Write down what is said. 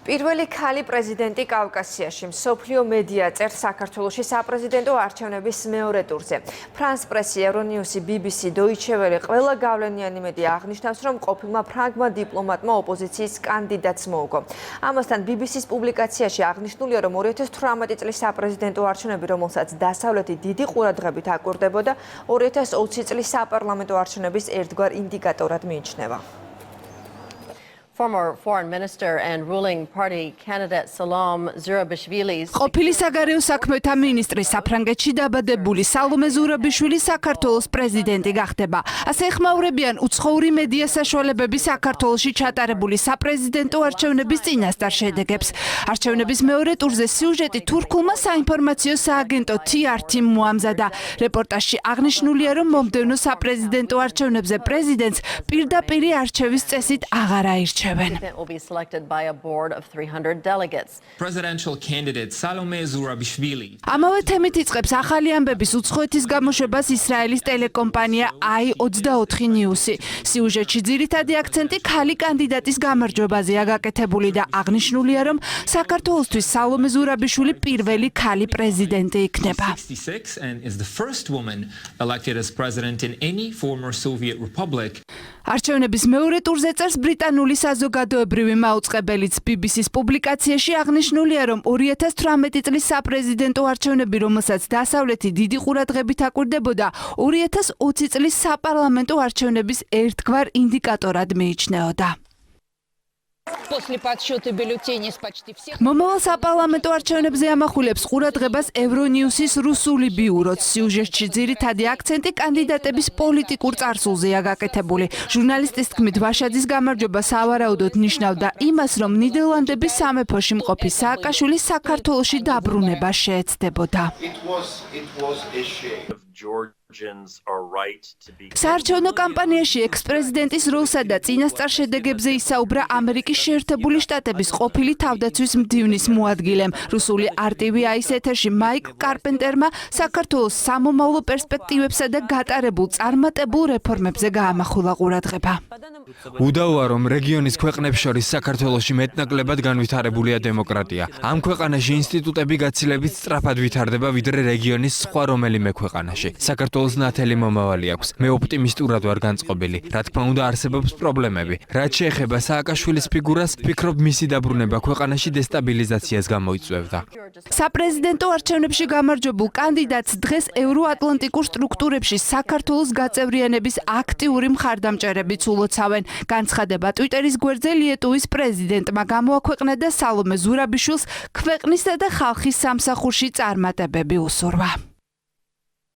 პირველი ქალი პრეზიდენტი კავკასიაში მსოფლიო მედია წერს საქართველოში საპრეზიდენტო არჩევნების მეორე ტურზე. ფრანს პრესი, ევრონიუსი, BBC, Deutsche Welle ყველა გავლენიანი მედია აღნიშნავს, რომ ყოფილმა ფრანგმა დიპლომატმა ოპოზიციის კანდიდატს მოუგო. ამასთან BBC-ს პუბლიკაციაში აღნიშნულია, რომ 2018 წლის საპრეზიდენტო არჩევნები, რომელსაც დასავლეთი დიდი ყურადღებით აკვირდებოდა, 2020 წლის საპარლამენტო არჩევნების ერთგვარ ინდიკატორად მიიჩნევა. Former foreign minister and ruling party candidate Salom Zurabishvili's ყოფილი საგარეო საქმეთა მინისტრი საფრანგეთში დაბადებული სალომე ზურაბიშვილი საქართველოს პრეზიდენტი გახდება. ასე ეხმაურებიან უცხოური მედია საშუალებები საქართველოში ჩატარებული საპრეზიდენტო არჩევნების წინასწარ შედეგებს. არჩევნების მეორე ტურზე სიუჟეტი თურქულმა საინფორმაციო სააგენტო TRT-მ მოამზადა. რეპორტაჟში აღნიშნულია, რომ მომდევნო საპრეზიდენტო არჩევნებზე პრეზიდენტს პირდაპირი არჩევის წესით აღარ აირჩევენ. will be selected by a board of 300 delegates. Presidential candidate Salome Zurabishvili. ამავე თემით იწყებს ახალი ამბების უცხოეთის გამოშვებას ისრაელის ტელეკომპანია i24 News-ი. სიუჟეტში ძირითადი აქცენტი ქალი კანდიდატის გამარჯვებაზეა გაკეთებული და აღნიშნულია, რომ საქართველოსთვის სალომე ზურაბიშვილი პირველი ქალი პრეზიდენტი იქნება. 66 and is the first woman elected as president in any former Soviet republic. არჩევნების მეორე ტურზე წერს ბრიტანული საზოგადოებრივი მაუწყებელიც BBC-ს პუბლიკაციაში აღნიშნულია, რომ 2018 წლის საპრეზიდენტო არჩევნები, რომელსაც დასავლეთი დიდი ყურადღებით აკვირდებოდა, 2020 წლის საპარლამენტო არჩევნების ერთგვარ ინდიკატორად მიიჩნეოდა. მომავალ საპარლამენტო არჩევნებზე ამახვილებს ყურადღებას ევრონიუსის რუსული ბიუროც. სიუჟეტში ძირითადი აქცენტი კანდიდატების პოლიტიკურ წარსულზეა გაკეთებული. ჟურნალისტის თქმით, ვაშაძის გამარჯვება სავარაუდოდ ნიშნავდა იმას, რომ ნიდერლანდების სამეფოში მყოფი სააკაშვილი საქართველოში დაბრუნება შეეცდებოდა. საარჩევნო კამპანიაში ექს-პრეზიდენტის როლსა და წინასწარ შედეგებზე ისაუბრა ამერიკის შეერთებული შტატების ყოფილი თავდაცვის მდივნის მოადგილემ. რუსული RTV-ის ეთერში მაიკ კარპენტერმა საქართველოს სამომავლო პერსპექტივებსა და გატარებულ წარმატებულ რეფორმებზე გაამახვილა ყურადღება. უდავოა, რომ რეგიონის ქვეყნებს შორის საქართველოში მეტნაკლებად განვითარებულია დემოკრატია. ამ ქვეყანაში ინსტიტუტები გაცილებით სწრაფად ვითარდება, ვიდრე რეგიონის სხვა რომელიმე ქვეყანაში. საქართველოს ნათელი მომავალი აქვს. მე ოპტიმისტურად ვარ განწყობილი. რა თქმა უნდა, არსებობს პრობლემები. რაც შეეხება სააკაშვილის ფიგურას, ვფიქრობ, მისი დაბრუნება ქვეყანაში დესტაბილიზაციას გამოიწვევდა. საპრეზიდენტო არჩევნებში გამარჯვებულ კანდიდატს დღეს ევროატლანტიკურ სტრუქტურებში საქართველოს გაწევრიანების აქტიური მხარდამჭერებიც ულოცავენ. განცხადება ტვიტერის გვერდზე ლიეტუვის პრეზიდენტმა გამოაქვეყნა და სალომე ზურაბიშვილს ქვეყნისა და ხალხის სამსახურში წარმატებები უსურვა.